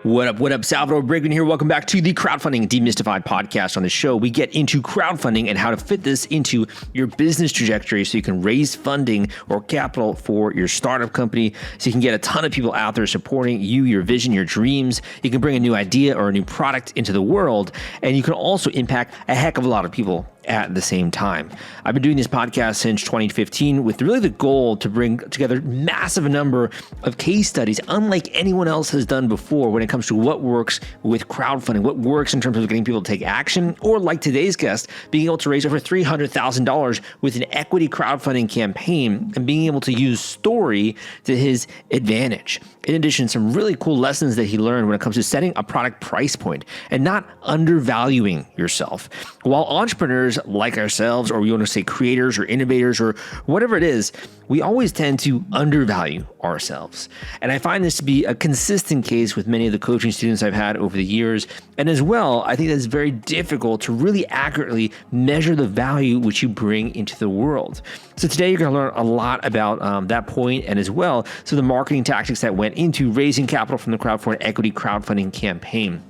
What up? What up? Salvador Briggman here. Welcome back to the Crowdfunding Demystified podcast. On the show, we get into crowdfunding and how to fit this into your business trajectory so you can raise funding or capital for your startup company, so you can get a ton of people out there supporting you, your vision, your dreams. You can bring a new idea or a new product into the world, and you can also impact a heck of a lot of people at the same time. I've been doing this podcast since 2015 with really the goal to bring together massive number of case studies unlike anyone else has done before when it comes to what works with crowdfunding, what works in terms of getting people to take action, or like today's guest, being able to raise over $300,000 with an equity crowdfunding campaign and being able to use story to his advantage. In addition, some really cool lessons that he learned when it comes to setting a product price point and not undervaluing yourself. While entrepreneurs like ourselves, or we want to say creators or innovators or whatever it is, we always tend to undervalue ourselves. And I find this to be a consistent case with many of the coaching students I've had over the years. And as well, I think that it's very difficult to really accurately measure the value which you bring into the world. So today you're going to learn a lot about that point, and as well, so the marketing tactics that went into raising capital from the crowd for an equity crowdfunding campaign.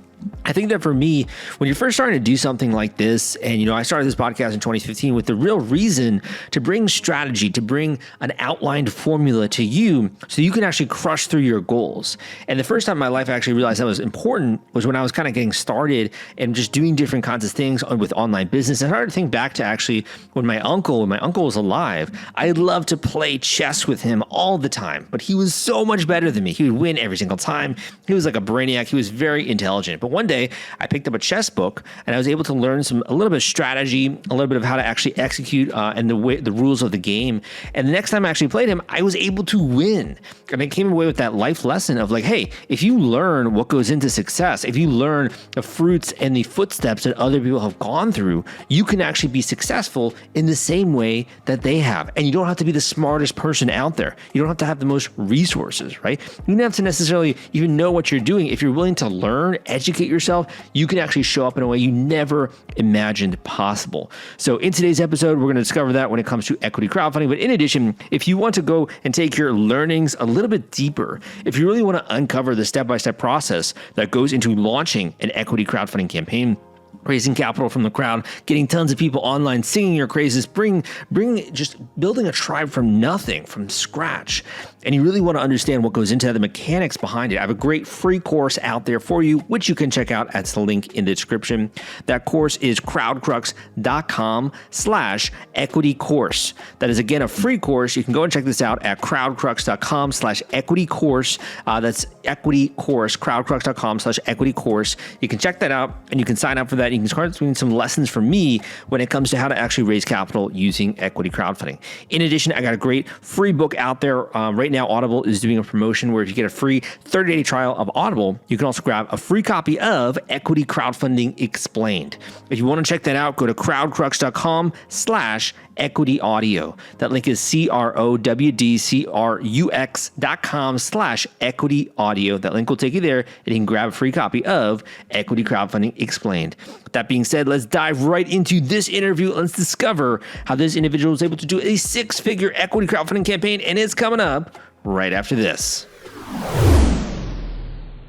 I think that for me, when you're first starting to do something like this, and I started this podcast in 2015 with the real reason to bring strategy, to bring an outlined formula to you so you can actually crush through your goals. And the first time in my life I actually realized that was important was when I was kind of getting started and just doing different kinds of things with online business. I started to think back to actually when my uncle was alive, I loved to play chess with him all the time, but he was so much better than me. He would win every single time. He was like a brainiac. He was very intelligent. But one day I picked up a chess book and I was able to learn a little bit of strategy, a little bit of how to actually execute and the rules of the game. And the next time I actually played him, I was able to win. And I came away with that life lesson of like, hey, if you learn what goes into success, if you learn the fruits and the footsteps that other people have gone through, you can actually be successful in the same way that they have. And you don't have to be the smartest person out there. You don't have to have the most resources, right? You don't have to necessarily even know what you're doing. If you're willing to learn, educate yourself, you can actually show up in a way you never imagined possible. So in today's episode, we're going to discover that when it comes to equity crowdfunding. But in addition, if you want to go and take your learnings a little bit deeper, if you really want to uncover the step-by-step process that goes into launching an equity crowdfunding campaign, raising capital from the crowd, getting tons of people online, singing your praises, just building a tribe from nothing, from scratch. And you really want to understand what goes into the mechanics behind it. I have a great free course out there for you, which you can check out at the link in the description. That course is crowdcrux.com/equity course. That is, again, a free course. You can go and check this out at crowdcrux.com/equity course. That's equity course, crowdcrux.com/equity course. You can check that out and you can sign up for that. You can start doing some lessons from me when it comes to how to actually raise capital using equity crowdfunding. In addition, I got a great free book out there. Right now, Audible is doing a promotion where if you get a free 30-day trial of Audible, you can also grab a free copy of Equity Crowdfunding Explained. If you want to check that out, go to crowdcrux.com/equity audio. That link is crowdcrux.com/equity audio. That link will take you there, and you can grab a free copy of Equity Crowdfunding Explained. That being said, let's dive right into this interview. Let's discover how this individual was able to do a 6-figure equity crowdfunding campaign, and it's coming up right after this.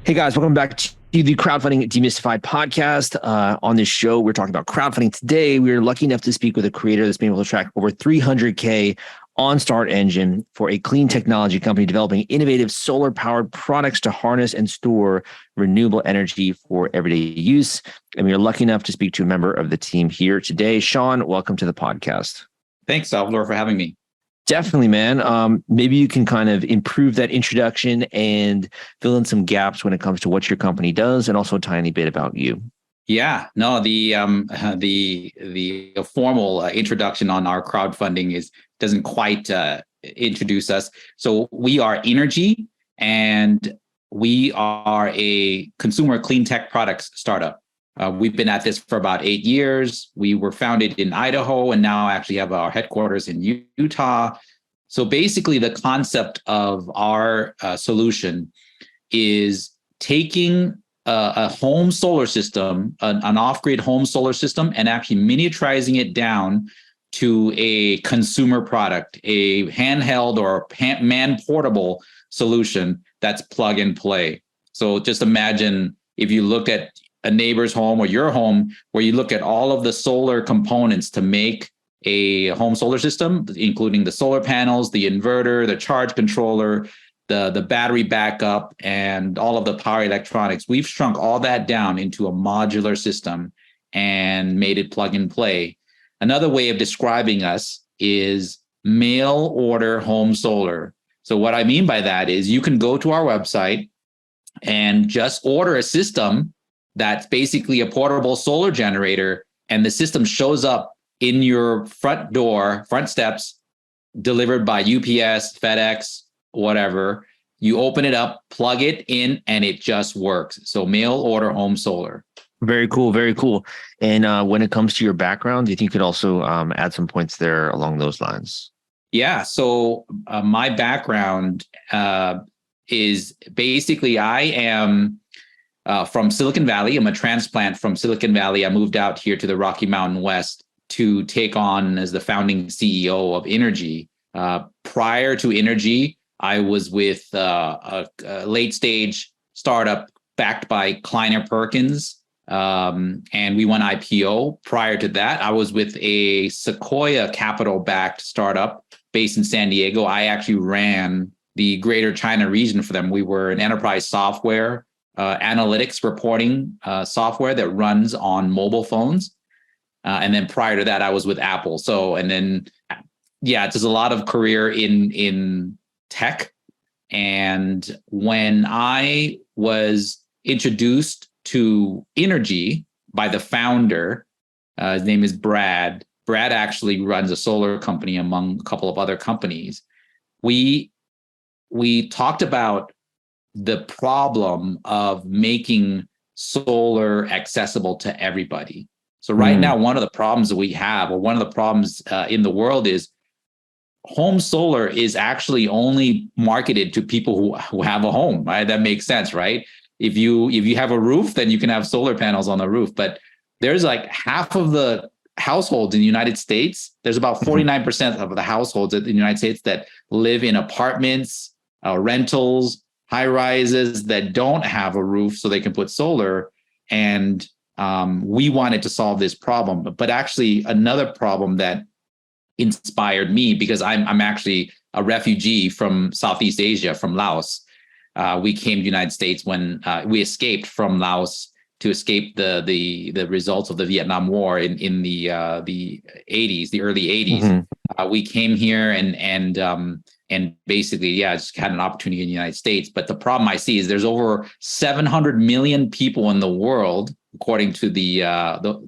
Hey guys, welcome back to the Crowdfunding Demystified podcast. On this show, we're talking about crowdfunding. Today, we're lucky enough to speak with a creator that's been able to track over 300K on StartEngine for a clean technology company developing innovative solar-powered products to harness and store renewable energy for everyday use. And we are lucky enough to speak to a member of the team here today. Sean, welcome to the podcast. Thanks, Salvador, for having me. Definitely, man. Maybe you can kind of improve that introduction and fill in some gaps when it comes to what your company does, and also a tiny bit about you. Yeah, no, the formal introduction on our crowdfunding doesn't quite introduce us. So we are Inergy, and we are a consumer clean tech products startup. We've been at this for about 8 years. We were founded in Idaho and now actually have our headquarters in Utah. So basically the concept of our solution is taking a home solar system, an off-grid home solar system, and actually miniaturizing it down to a consumer product, a handheld or man-portable solution that's plug and play. So just imagine if you looked at a neighbor's home or your home, where you look at all of the solar components to make a home solar system, including the solar panels, the inverter, the charge controller, the battery backup, and all of the power electronics. We've shrunk all that down into a modular system and made it plug and play. Another way of describing us is mail order home solar. So what I mean by that is you can go to our website and just order a system that's basically a portable solar generator, and the system shows up in your front door, front steps, delivered by UPS, FedEx, whatever. You open it up, plug it in, and it just works. So mail order home solar. Very cool. Very cool. And when it comes to your background, do you think you could also add some points there along those lines? Yeah. So my background is basically I am from Silicon Valley. I'm a transplant from Silicon Valley. I moved out here to the Rocky Mountain West to take on as the founding CEO of Inergy. Prior to Inergy, I was with a late stage startup backed by Kleiner Perkins, and we went IPO. Prior to that, I was with a Sequoia Capital backed startup based in San Diego. I actually ran the Greater China region for them. We were an enterprise software analytics reporting software that runs on mobile phones. And then prior to that, I was with Apple. So, and then, yeah, there's a lot of career in tech. And when I was introduced to Inergy by the founder, his name is Brad. Brad actually runs a solar company among a couple of other companies. We talked about the problem of making solar accessible to everybody. So right now, one of the problems that we have, or one of the problems in the world, is home solar is actually only marketed to people who have a home, right? That makes sense, right? If you have a roof, then you can have solar panels on the roof. But there's like half of the households in the United States. There's about 49% of the households in the United States that live in apartments, rentals, high rises that don't have a roof so they can put solar. And we wanted to solve this problem. But actually, another problem that inspired me, because I'm actually a refugee from Southeast Asia, from Laos. We came to the United States when we escaped from Laos to escape the results of the Vietnam War in the 80s, the early 80s. Mm-hmm. We came here and basically, just had an opportunity in the United States. But the problem I see is there's over 700 million people in the world, according to the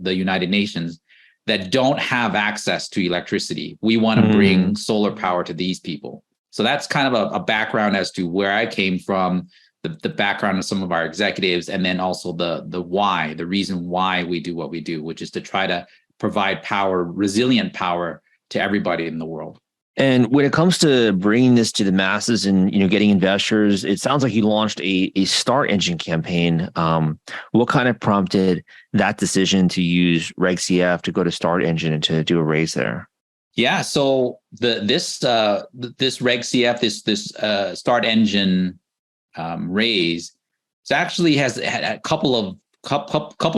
United Nations, that don't have access to electricity. We want to bring solar power to these people. So that's kind of a background as to where I came from, the background of some of our executives, and then also the why, the reason why we do what we do, which is to try to provide power, resilient power to everybody in the world. And when it comes to bringing this to the masses and getting investors, it sounds like you launched a StartEngine campaign. What kind of prompted that decision to use Reg CF to go to StartEngine and to do a raise there? Yeah, so this Reg CF, this StartEngine raise, it actually has had a couple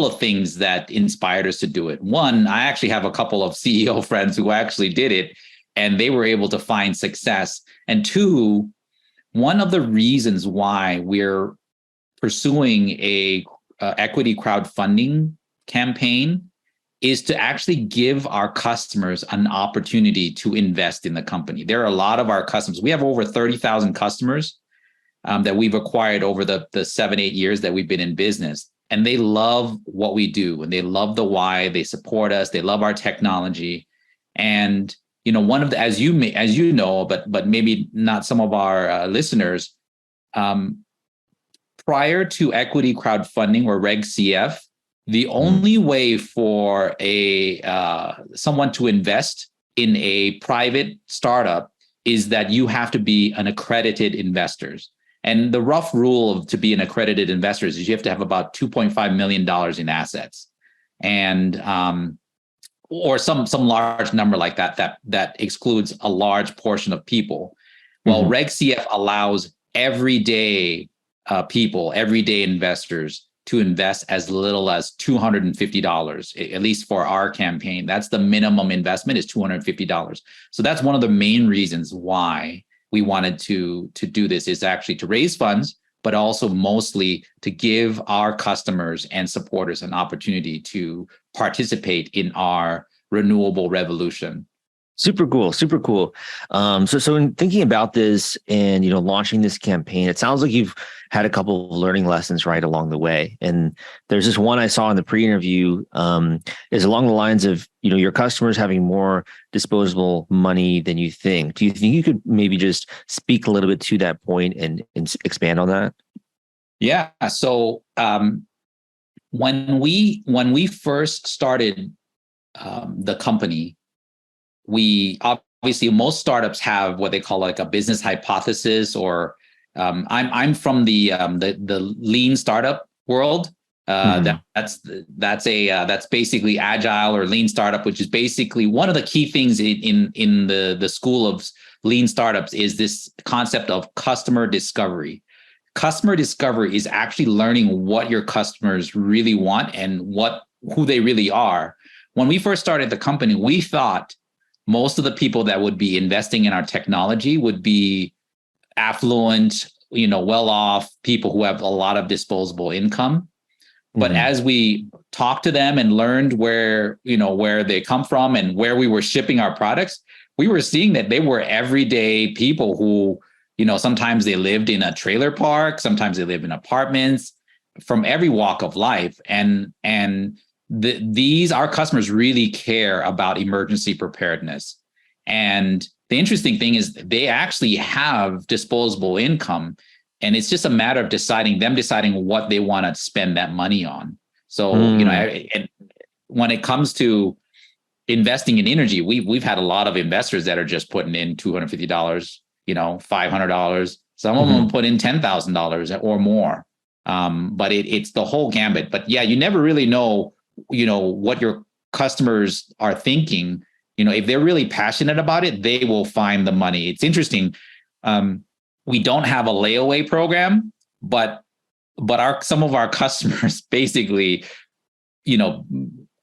of things that inspired us to do it. One, I actually have a couple of CEO friends who actually did it, and they were able to find success. And two, one of the reasons why we're pursuing a equity crowdfunding campaign is to actually give our customers an opportunity to invest in the company. There are a lot of our customers. We have over 30,000 customers that we've acquired over the 7-8 years that we've been in business. And they love what we do, and they love the why. They support us. They love our technology. And one of the, as you know, but maybe not some of our listeners, prior to equity crowdfunding or Reg CF, the only way for someone to invest in a private startup is that you have to be an accredited investor. And the rough rule to be an accredited investor is you have to have about $2.5 million in assets, and or some large number like that excludes a large portion of people. Well, Reg CF allows everyday people, everyday investors, to invest as little as $250, at least for our campaign. That's the minimum investment, is $250. So that's one of the main reasons why we wanted to do this, is actually to raise funds, but also mostly to give our customers and supporters an opportunity to participate in our renewable revolution. Super cool. Super cool. So in thinking about this and, launching this campaign, it sounds like you've had a couple of learning lessons right along the way. And there's this one I saw in the pre-interview, is along the lines of, your customers having more disposable money than you think. Do you think you could maybe just speak a little bit to that point and expand on that? Yeah. So when we first started the company, we obviously, most startups have what they call like a business hypothesis, or I'm from the lean startup world. That's basically agile or lean startup, which is basically one of the key things in the school of lean startups is this concept of customer discovery. Customer discovery is actually learning what your customers really want and who they really are. When we first started the company, we thought most of the people that would be investing in our technology would be affluent, well-off people who have a lot of disposable income. But as we talked to them and learned where they come from and where we were shipping our products, we were seeing that they were everyday people who, sometimes they lived in a trailer park, sometimes they live in apartments, from every walk of life. And our customers really care about emergency preparedness. And the interesting thing is they actually have disposable income, and it's just a matter of deciding what they want to spend that money on. So, and when it comes to investing in energy, we've had a lot of investors that are just putting in $250, $500. Some of them put in $10,000 or more. But it's the whole gambit. But yeah, you never really know what your customers are thinking. If they're really passionate about it, they will find the money. It's interesting. We don't have a layaway program, but some of our customers basically,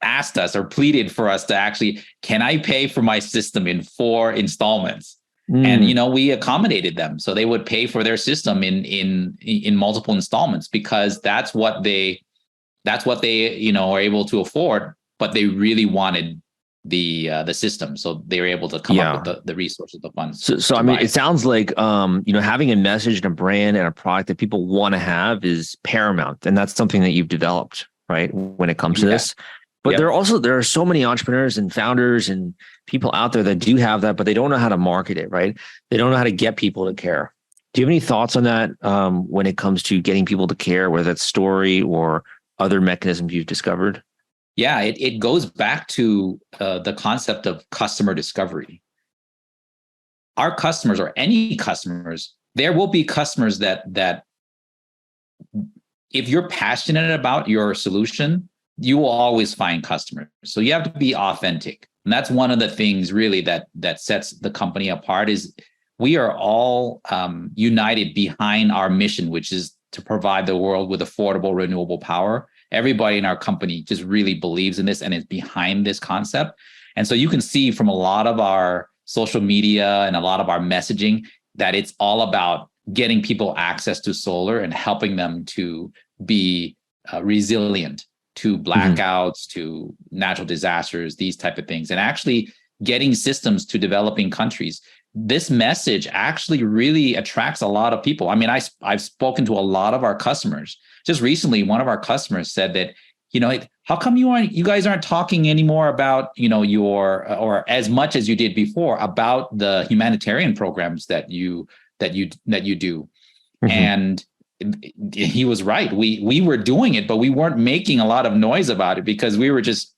asked us or pleaded for us to actually, can I pay for my system in 4 installments? And we accommodated them, so they would pay for their system in multiple installments, because that's what they are able to afford, but they really wanted the system, so they were able to come up with the resources, the funds. So I mean, it sounds like having a message and a brand and a product that people want to have is paramount, and that's something that you've developed, right, when it comes to this. But there are so many entrepreneurs and founders and people out there that do have that, but they don't know how to market it, right? They don't know how to get people to care. Do you have any thoughts on that when it comes to getting people to care, whether that's story or other mechanisms you've discovered? Yeah, it goes back to the concept of customer discovery. Our customers, or any customers, there will be customers that if you're passionate about your solution, you will always find customers. So you have to be authentic. And that's one of the things really that sets the company apart, is we are all united behind our mission, which is to provide the world with affordable renewable power. Everybody in our company just really believes in this and is behind this concept. And so you can see from a lot of our social media and a lot of our messaging that it's all about getting people access to solar and helping them to be resilient to blackouts, to natural disasters, these type of things, and actually getting systems to developing countries. This message actually really attracts a lot of people. I mean, I've spoken to a lot of our customers. Just recently, one of our customers said that, how come you guys aren't talking anymore about, or as much as you did before, about the humanitarian programs that you do? And he was right. We were doing it, but we weren't making a lot of noise about it because we were just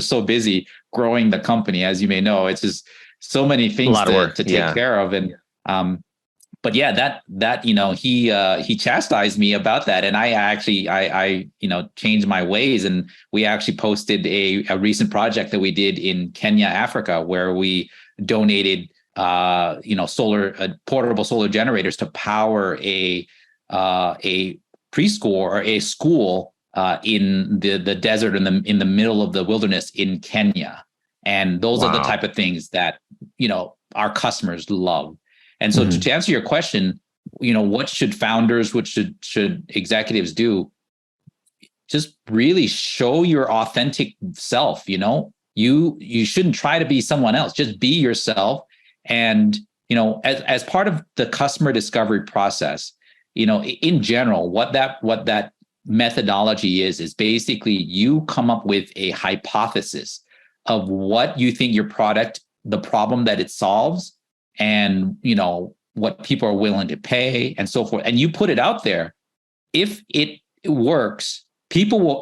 so busy growing the company. As you may know, it's just so many things to take care of. And but yeah, that he chastised me about that, and I actually changed my ways, and we actually posted a recent project that we did in Kenya, Africa, where we donated portable solar generators to power a a preschool or a school in the desert in the middle of the wilderness in Kenya. And those are the type of things that, our customers love. And so to answer your question, what should founders, what should executives do? Just really show your authentic self. You shouldn't try to be someone else. Just be yourself. And, as part of the customer discovery process, in general, what that methodology is basically you come up with a hypothesis of what you think your product, the problem that it solves, and, what people are willing to pay and so forth. And you put it out there. If it works, people will,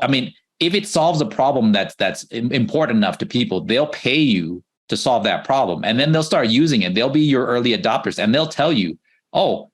if it solves a problem that's important enough to people, they'll pay you to solve that problem. And then they'll start using it. They'll be your early adopters and they'll tell you, oh,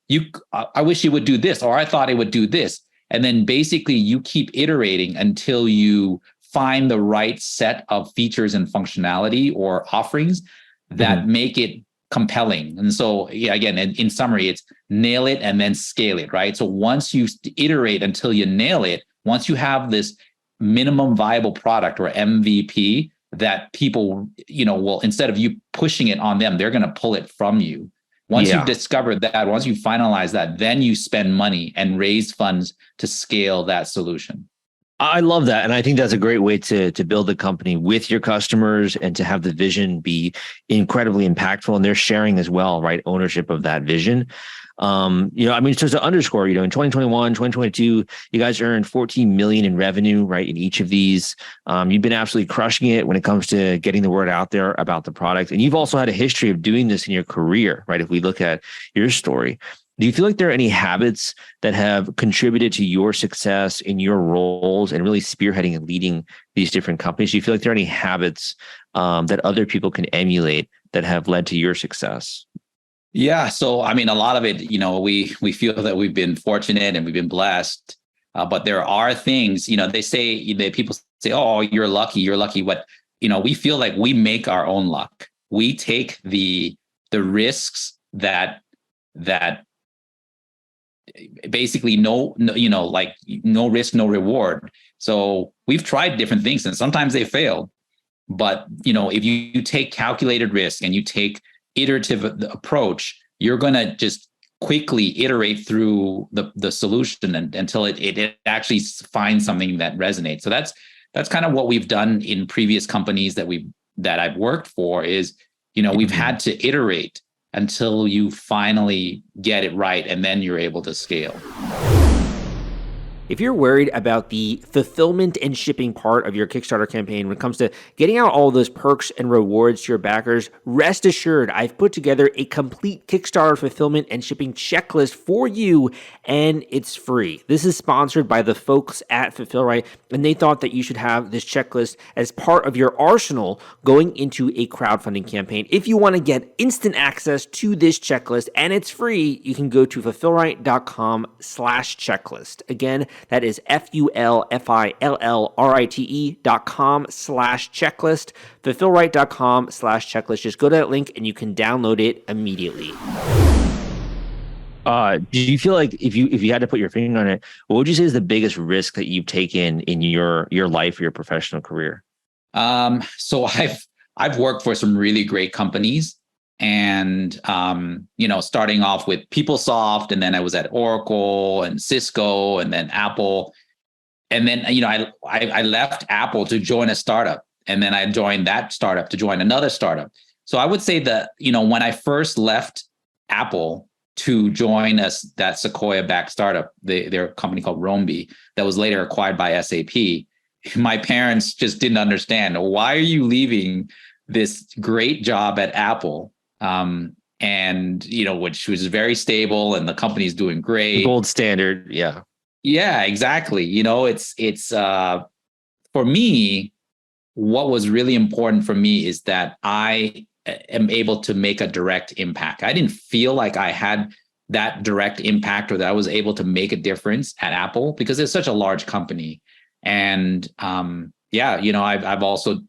I wish it would do this, or I thought it would do this. And then basically you keep iterating until you find the right set of features and functionality or offerings that make it compelling. And so, again, in summary, it's nail it and then scale it, right? So once you iterate until you nail it, once you have this minimum viable product or MVP that people, will, instead of you pushing it on them, they're going to pull it from you. Once you've discovered that, once you finalize that, then you spend money and raise funds to scale that solution. I love that. And I think that's a great way to build a company with your customers and to have the vision be incredibly impactful. And they're sharing as well, right? Ownership of that vision. So to underscore, in 2021, 2022, you guys earned 14 million in revenue, right? In each of these, you've been absolutely crushing it when it comes to getting the word out there about the product. And you've also had a history of doing this in your career, right? If we look at your story, do you feel like there are any habits that have contributed to your success in your roles and really spearheading and leading these different companies? Do you feel like there are any habits that other people can emulate that have led to your success? Yeah. So, a lot of it, we feel that we've been fortunate and we've been blessed, but there are things, people say, oh, you're lucky. What, we feel like we make our own luck. We take the risks that basically no risk, no reward. So we've tried different things and sometimes they fail, but, if you take calculated risk and you take iterative approach, you're going to just quickly iterate through the solution until it actually finds something that resonates. So that's kind of what we've done in previous companies that I've worked for is, we've had to iterate until you finally get it right, and then you're able to scale. If you're worried about the fulfillment and shipping part of your Kickstarter campaign when it comes to getting out all those perks and rewards to your backers, rest assured, I've put together a complete Kickstarter fulfillment and shipping checklist for you, and it's free. This is sponsored by the folks at Fulfillrite, and they thought that you should have this checklist as part of your arsenal going into a crowdfunding campaign. If you want to get instant access to this checklist, and it's free, you can go to fulfillrite.com/checklist. Again, that is fulfillrite.com/checklist, fulfillrite.com/checklist. Just go to that link and you can download it immediately. Do you feel like if you had to put your finger on it, what would you say is the biggest risk that you've taken in your life or your professional career? So I've worked for some really great companies. And, starting off with PeopleSoft, and then I was at Oracle and Cisco and then Apple. And then, I left Apple to join a startup. And then I joined that startup to join another startup. So I would say that, when I first left Apple to join that Sequoia-backed startup, their company called Rombi, that was later acquired by SAP, my parents just didn't understand. Why are you leaving this great job at Apple? Which was very stable and the company's doing great. Gold standard. Yeah. Yeah, exactly. It's for me, what was really important for me is that I am able to make a direct impact. I didn't feel like I had that direct impact or that I was able to make a difference at Apple because it's such a large company. And I've also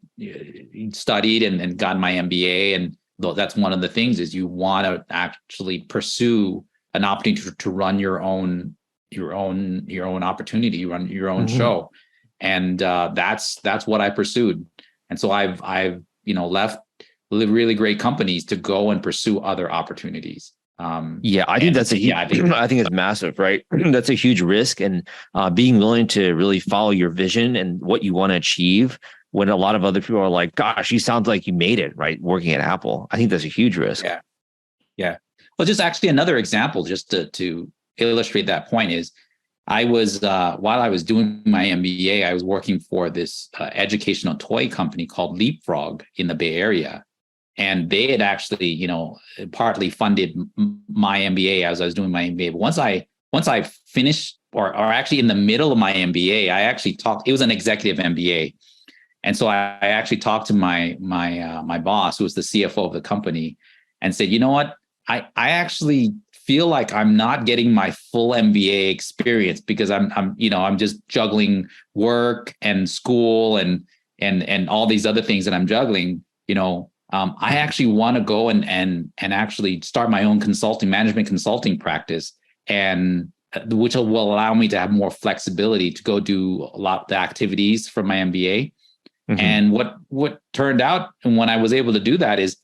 studied and gotten my MBA, and that's one of the things is you want to actually pursue an opportunity to run your own your own opportunity, you run your own show. And that's what I pursued. And so I've left really great companies to go and pursue other opportunities. I think that's I think it's massive, right? That's a huge risk, and being willing to really follow your vision and what you want to achieve when a lot of other people are like, gosh, you sound like you made it, right? Working at Apple. I think that's a huge risk. Yeah. Well, just actually another example just to illustrate that point is I was, while I was doing my MBA, I was working for this educational toy company called Leapfrog in the Bay Area. And they had actually, partly funded my MBA as I was doing my MBA. But once I finished, or actually in the middle of my MBA, I actually talked. It was an executive MBA, and so I actually talked to my boss, who was the CFO of the company, and said, you know what, I actually feel like I'm not getting my full MBA experience because I'm just juggling work and school and all these other things that I'm juggling. I actually want to go and actually start my own management consulting practice, and which will allow me to have more flexibility to go do a lot of the activities from my MBA. And what turned out, and when I was able to do that is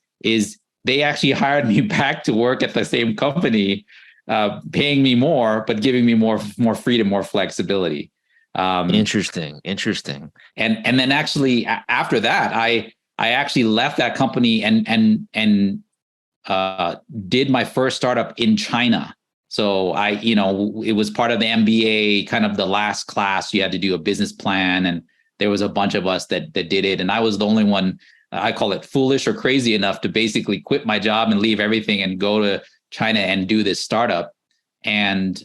they actually hired me back to work at the same company, paying me more, but giving me more freedom, more flexibility. Interesting. And then actually after that, I actually left that company and did my first startup in China. So it was part of the MBA, kind of the last class. You had to do a business plan, and there was a bunch of us that did it. And I was the only one, I call it foolish or crazy enough to basically quit my job and leave everything and go to China and do this startup. And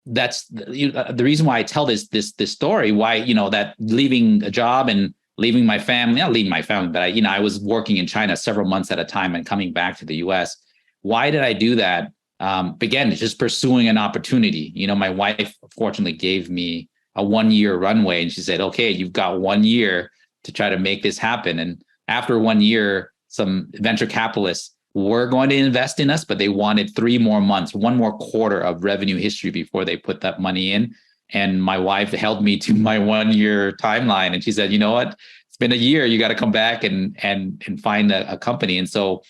that's the reason why I tell this story, why, that leaving a job and leaving my family, not leaving my family, but I was working in China several months at a time and coming back to the US. Why did I do that? Again, just pursuing an opportunity. My wife fortunately gave me a 1-year runway, and she said, okay, you've got 1 year to try to make this happen. And after 1 year, some venture capitalists were going to invest in us, but they wanted 3 more months, 1 more quarter of revenue history before they put that money in. And my wife held me to my 1 year timeline. And she said, you know what, it's been a year, you got to come back and find a company. And so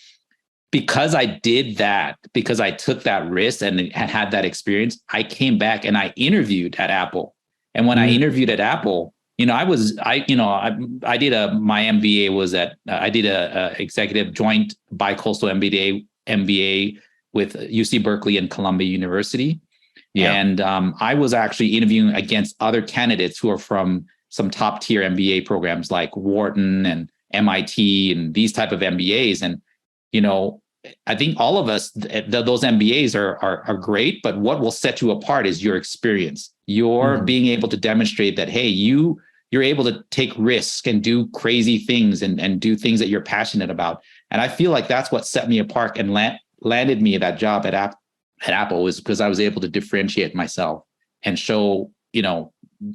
because I did that, because I took that risk and had that experience, I came back and I interviewed at Apple. And when I interviewed at Apple, my MBA was I did a executive joint bicoastal MBA with UC Berkeley and Columbia University. Yeah. And I was actually interviewing against other candidates who are from some top tier MBA programs like Wharton and MIT and these type of MBAs. And, I think all of us, those MBAs are great, but what will set you apart is your experience. You're being able to demonstrate that, hey, you're able to take risks and do crazy things and do things that you're passionate about. And I feel like that's what set me apart and landed me that job at Apple, was because I was able to differentiate myself and show,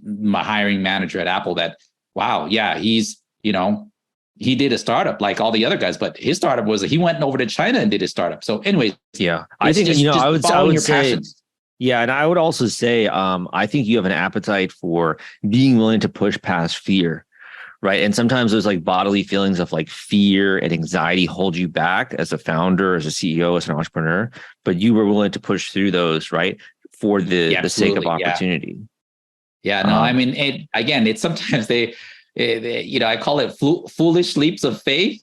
my hiring manager at Apple that, wow, yeah, he did a startup like all the other guys, but his startup was he went over to China and did a startup. So anyways, yeah, I think, I would say, passions. Yeah. And I would also say, I think you have an appetite for being willing to push past fear, right? And sometimes those like bodily feelings of like fear and anxiety hold you back as a founder, as a CEO, as an entrepreneur, but you were willing to push through those, right? For the sake of opportunity. Yeah, no, I mean, it's sometimes I call it foolish leaps of faith.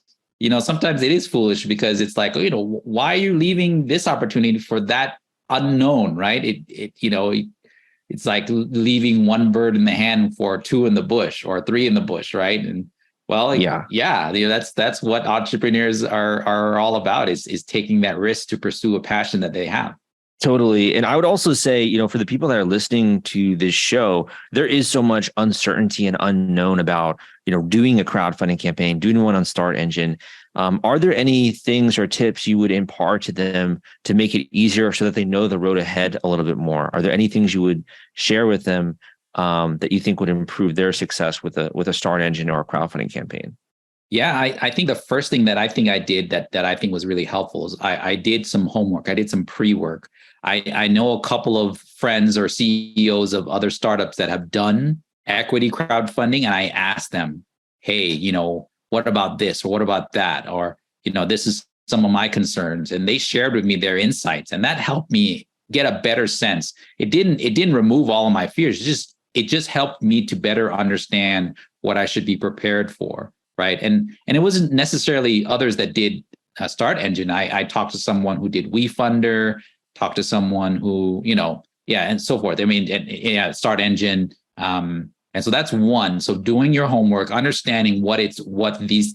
Sometimes it is foolish because it's like, why are you leaving this opportunity for that unknown, right? It's like leaving 1 bird in the hand for 2 in the bush or 3 in the bush, right? And that's what entrepreneurs are all about is taking that risk to pursue a passion that they have. Totally. And I would also say, for the people that are listening to this show, there is so much uncertainty and unknown about, doing a crowdfunding campaign, doing one on StartEngine. Are there any things or tips you would impart to them to make it easier so that they know the road ahead a little bit more? Are there any things you would share with them that you think would improve their success with a StartEngine or a crowdfunding campaign? Yeah, I think the first thing that I think I did that I think was really helpful is I did some homework. I did some pre-work. I know a couple of friends or CEOs of other startups that have done equity crowdfunding, and I asked them, hey, what about this or what about that? Or, this is some of my concerns. And they shared with me their insights, and that helped me get a better sense. It didn't remove all of my fears. It just helped me to better understand what I should be prepared for. Right. And it wasn't necessarily others that did StartEngine. I talked to someone who did WeFunder, talked to someone who, and so forth. I mean, StartEngine. And so that's one. So doing your homework, understanding what these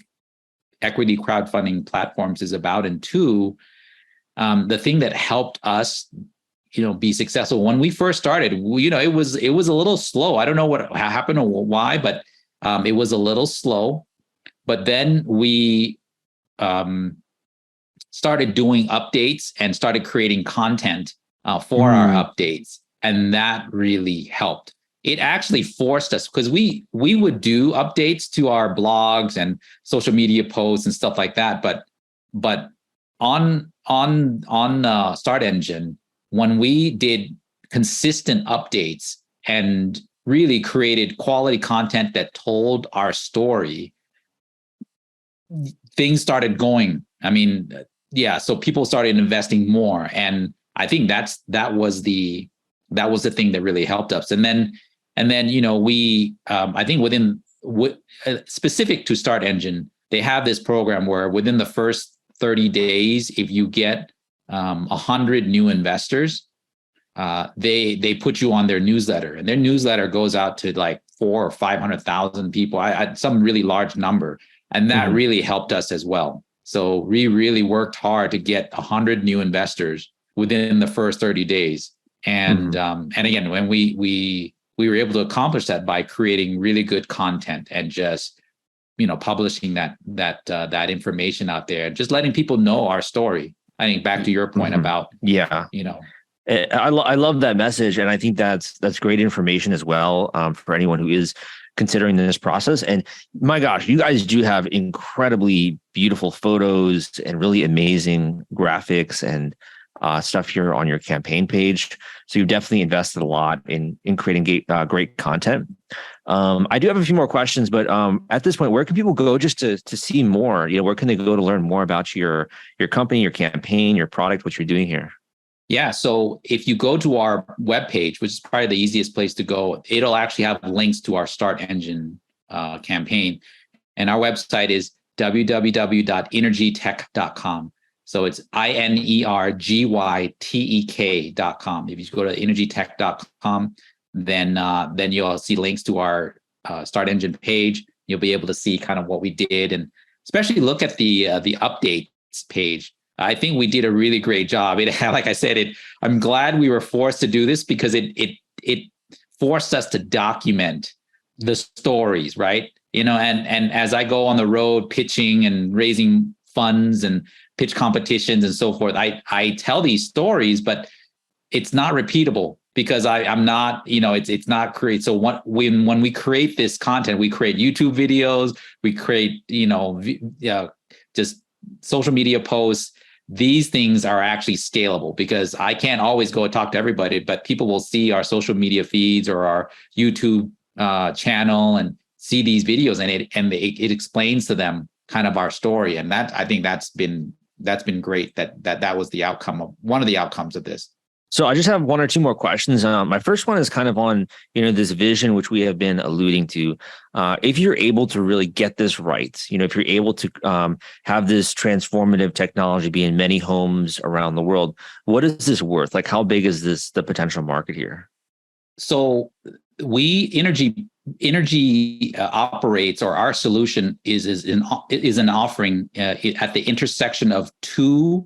equity crowdfunding platforms is about. And two, the thing that helped us, be successful when we first started, it was a little slow. I don't know what happened or why, but it was a little slow. But then we started doing updates and started creating content for our updates. And that really helped. It actually forced us, because we would do updates to our blogs and social media posts and stuff like that. But on StartEngine, when we did consistent updates and really created quality content that told our story, things started going. I mean, so people started investing more, and I think that was the thing that really helped us. And then we I think specific to StartEngine, they have this program where within the first 30 days, if you get 100 new investors, they put you on their newsletter, and their newsletter goes out to like 400,000 or 500,000 people, some really large number. And that really helped us as well. So we really worked hard to get 100 new investors within the first 30 days. And again, when we were able to accomplish that by creating really good content and just, publishing that information out there, just letting people know our story. I think back to your point about, I love that message. And I think that's great information as well for anyone who is considering this process. And my gosh, you guys do have incredibly beautiful photos and really amazing graphics and stuff here on your campaign page. So you've definitely invested a lot in creating great content. I do have a few more questions, but at this point, where can people go just to see more? Where can they go to learn more about your company, your campaign, your product, what you're doing here? Yeah. So if you go to our webpage, which is probably the easiest place to go, it'll actually have links to our StartEngine campaign. And our website is www.energytech.com. So it's INERGYTEK.com. If you go to energytech.com, then you'll see links to our StartEngine page. You'll be able to see kind of what we did, and especially look at the updates page. I think we did a really great job. Like I said, I'm glad we were forced to do this, because it forced us to document the stories, right? And as I go on the road pitching and raising funds and pitch competitions and so forth, I tell these stories, but it's not repeatable, because I'm not, it's not created. So when we create this content, we create YouTube videos, we create, just social media posts. These things are actually scalable, because I can't always go and talk to everybody, but people will see our social media feeds or our YouTube channel and see these videos, and it explains to them kind of our story. And I think that's been great. That was the outcome of one of the outcomes of this. So I just have one or two more questions. My first one is kind of on, this vision, which we have been alluding to. If you're able to really get this right, if you're able to have this transformative technology be in many homes around the world, what is this worth? Like, how big is the potential market here? So Inergy operates, or our solution is an offering at the intersection of two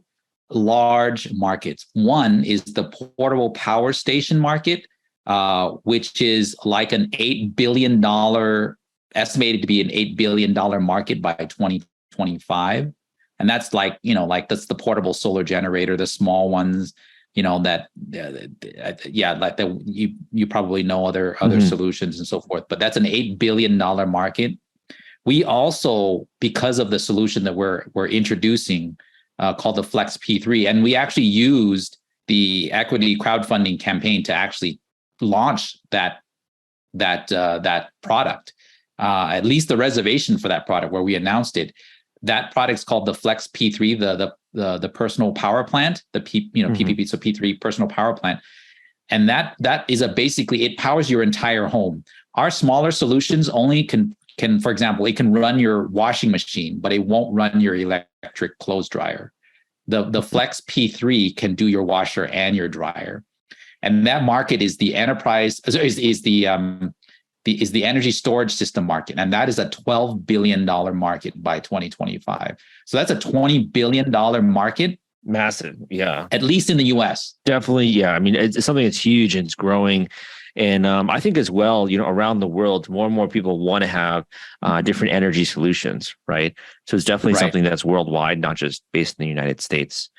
large markets. One is the portable power station market, which is like an $8 billion, estimated to be an $8 billion market by 2025. And that's like that's the portable solar generator, the small ones, you probably know other solutions and so forth, but that's an $8 billion market. we also, because of the solution that we're introducing called the Flex P3, and we actually used the equity crowdfunding campaign to actually launch that product, at least the reservation for that product where we announced it. That product's called the Flex P3, the personal power plant, the PPP, so P3 personal power plant. And that is basically, it powers your entire home. Our smaller solutions only can, for example, it can run your washing machine, but it won't run your electric clothes dryer. The Flex P3 can do your washer and your dryer. And that market is the enterprise, is the energy storage system market. And that is a $12 billion market by 2025. So that's a $20 billion market. Massive. Yeah. At least in the US. Definitely. Yeah. I mean, it's something that's huge and it's growing. And I think as well, around the world, more and more people want to have different energy solutions, right? So it's definitely something that's worldwide, not just based in the United States.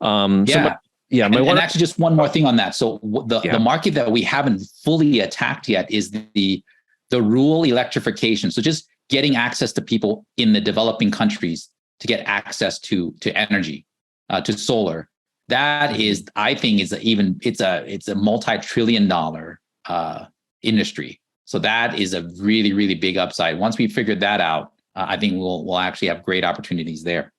And actually just one more thing on that. So the market that we haven't fully attacked yet is the rural electrification. So just getting access to people in the developing countries to get access to energy, to solar. That is, I think, it's a multi-trillion-dollar industry. So that is a really, really big upside. Once we figured that out, I think we'll actually have great opportunities there.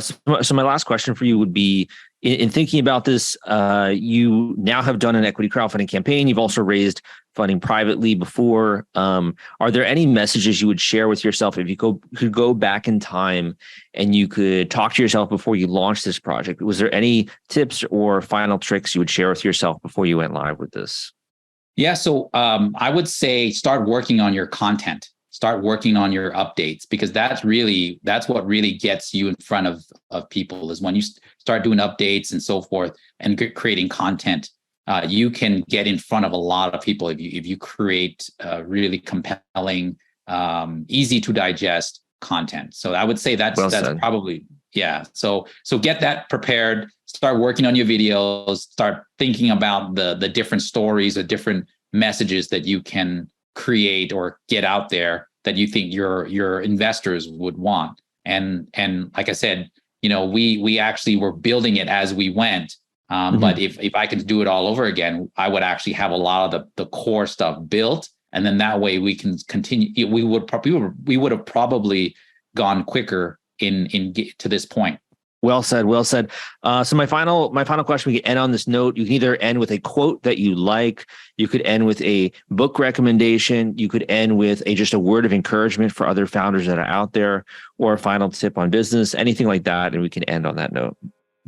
So my last question for you would be, in thinking about this, you now have done an equity crowdfunding campaign. You've also raised funding privately before. Are there any messages you would share with yourself if you could go back in time and you could talk to yourself before you launched this project? Was there any tips or final tricks you would share with yourself before you went live with this? Yeah, so I would say start working on your content. Start working on your updates, because that's what really gets you in front of people, is when you start doing updates and so forth and creating content. You can get in front of a lot of people if you create really compelling, easy to digest content. So I would say that's probably, yeah. So get that prepared. Start working on your videos. Start thinking about the different stories, the different messages that you can create or get out there that you think your investors would want. And like I said, we actually were building it as we went. But if I could do it all over again, I would actually have a lot of the core stuff built, and then that way we can continue. We would have probably gone quicker in get to this point. Well said. Well said. So my final question, we can end on this note. You can either end with a quote that you like. You could end with a book recommendation. You could end with just a word of encouragement for other founders that are out there, or a final tip on business, anything like that. And we can end on that note.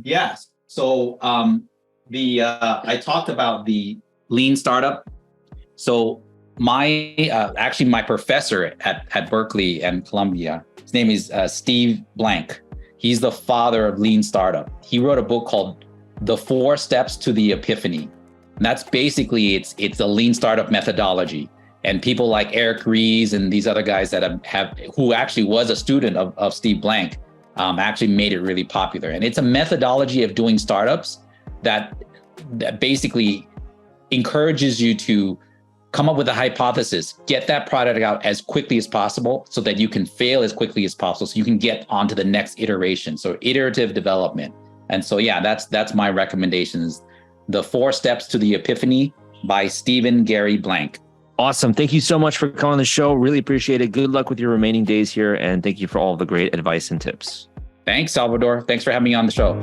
Yes. So I talked about the lean startup. So my professor at Berkeley and Columbia, his name is Steve Blank. He's the father of lean startup. He wrote a book called The 4 Steps to the Epiphany. And that's basically, it's a lean startup methodology. And people like Eric Ries and these other guys that who actually was a student of Steve Blank, actually made it really popular. And it's a methodology of doing startups that basically encourages you to come up with a hypothesis, get that product out as quickly as possible so that you can fail as quickly as possible, so you can get onto the next iteration. So iterative development. And so, yeah, that's my recommendations. The 4 Steps to the Epiphany by Stephen Gary Blank. Awesome. Thank you so much for coming on the show. Really appreciate it. Good luck with your remaining days here. And thank you for all the great advice and tips. Thanks, Salvador. Thanks for having me on the show.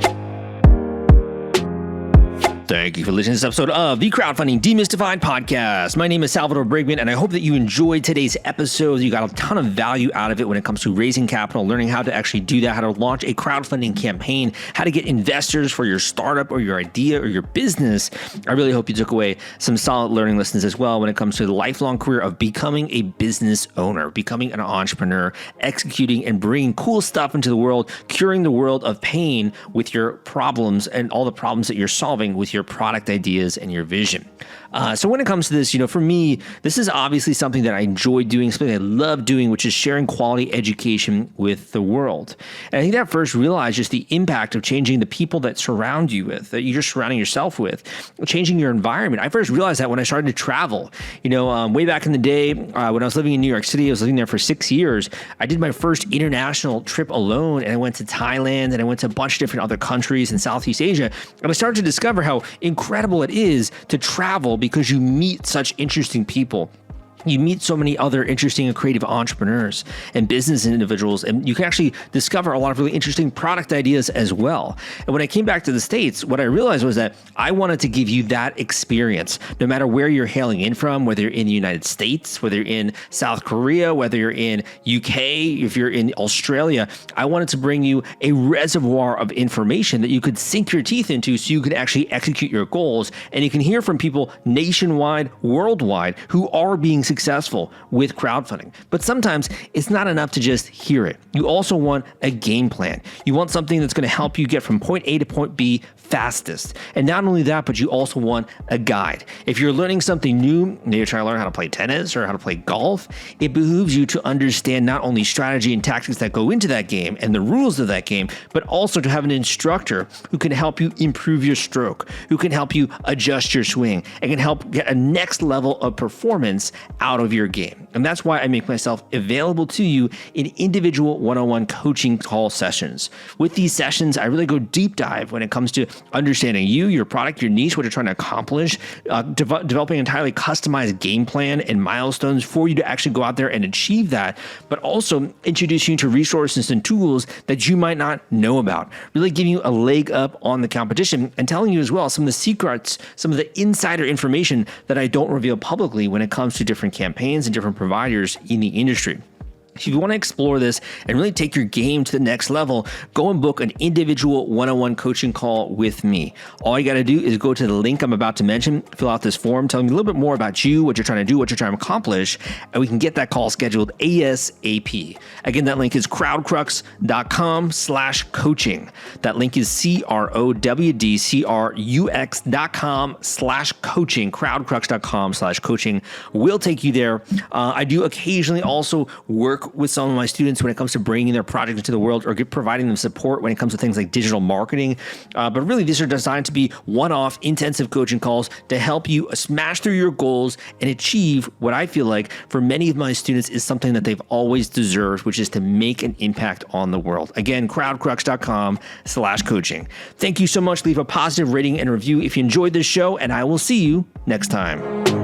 Thank you for listening to this episode of the Crowdfunding Demystified podcast. My name is Salvador Briggman, and I hope that you enjoyed today's episode. You got a ton of value out of it when it comes to raising capital, learning how to actually do that, how to launch a crowdfunding campaign, how to get investors for your startup or your idea or your business. I really hope you took away some solid learning lessons as well when it comes to the lifelong career of becoming a business owner, becoming an entrepreneur, executing and bringing cool stuff into the world, curing the world of pain with your problems and all the problems that you're solving with your product ideas and your vision. So when it comes to this, for me, this is obviously something that I enjoy doing, something I love doing, which is sharing quality education with the world. And I think that first realized just the impact of changing the people that surround you with, that you're surrounding yourself with, changing your environment. I first realized that when I started to travel. Way back in the day, when I was living in New York City, I was living there for 6 years. I did my first international trip alone, and I went to Thailand, and I went to a bunch of different other countries in Southeast Asia. And I started to discover how incredible it is to travel because you meet such interesting people. You meet so many other interesting and creative entrepreneurs and business individuals, and you can actually discover a lot of really interesting product ideas as well. And when I came back to the States, what I realized was that I wanted to give you that experience, no matter where you're hailing in from, whether you're in the United States, whether you're in South Korea, whether you're in UK, if you're in Australia. I wanted to bring you a reservoir of information that you could sink your teeth into so you could actually execute your goals. And you can hear from people nationwide, worldwide, who are being successful with crowdfunding. But sometimes it's not enough to just hear it. You also want a game plan. You want something that's going to help you get from point A to point B fastest. And not only that, but you also want a guide. If you're learning something new, maybe you're trying to learn how to play tennis or how to play golf, it behooves you to understand not only strategy and tactics that go into that game and the rules of that game, but also to have an instructor who can help you improve your stroke, who can help you adjust your swing, and can help get a next level of performance out of your game. And that's why I make myself available to you in individual one-on-one coaching call sessions. With these sessions, I really go deep dive when it comes to understanding you, your product, your niche, what you're trying to accomplish, developing an entirely customized game plan and milestones for you to actually go out there and achieve that, but also introducing you to resources and tools that you might not know about, really giving you a leg up on the competition and telling you as well some of the secrets, some of the insider information that I don't reveal publicly when it comes to different campaigns and different providers in the industry. If you want to explore this and really take your game to the next level, go and book an individual one-on-one coaching call with me. All you got to do is go to the link I'm about to mention, fill out this form, tell me a little bit more about you, what you're trying to do, what you're trying to accomplish, and we can get that call scheduled ASAP. Again, that link is crowdcrux.com/coaching. That link is crowdcrux.com/coaching, crowdcrux.com/coaching. We'll take you there. I do occasionally also work with some of my students when it comes to bringing their project into the world or providing them support when it comes to things like digital marketing. But really, these are designed to be one-off intensive coaching calls to help you smash through your goals and achieve what I feel like for many of my students is something that they've always deserved, which is to make an impact on the world. Again, crowdcrux.com/coaching. Thank you so much. Leave a positive rating and review if you enjoyed this show, and I will see you next time.